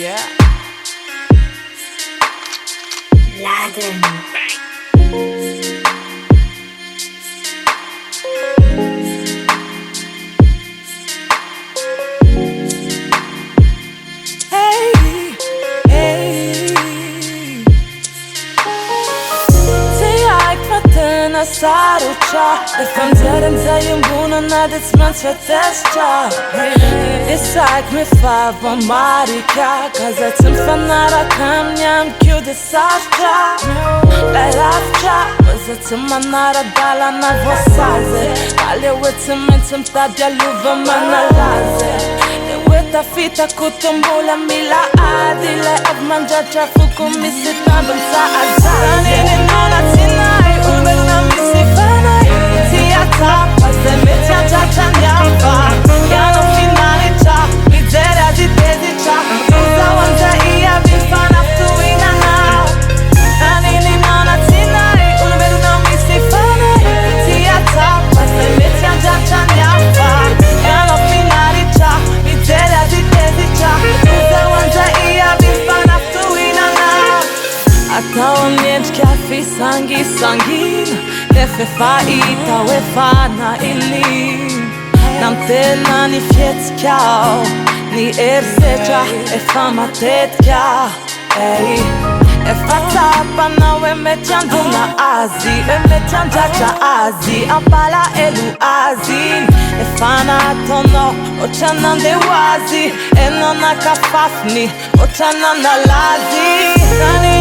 Yeah. Laden. Sarucha Ifem zerem zayim buna nadit man svetescha Isak mi fava marika Kazetim fanara kamnyam kyu desascha Elavcha Wazetim manara dala na vosaze Ale wetim entim tadia luva manalaze Weta fita kutumbula mila adile Avman jaja fuku misi tambam sa azaze Nona tinai uberu na misi fanai Tiata Pase metia jaja nyamba Yano finale cha Miseria di tezi cha Uza wanza iya bifana tuina now Anini nona tinai uberu na misi fanai Tiata Pase metia jaja nyamba Yano finale cha Miseria di tezi cha Uza wanza iya bifana tuina now Ata onyench kafi sangi sangin Nefe faita wefana ilin Nam tena ni fjetskao Ni erseja e fama tetka Ey E fatapa na we metjan duna azi E metjan jaja azi Apala elu azin E fana tono Ochanan de wazi E nona kafafni Ochanan alazi Sani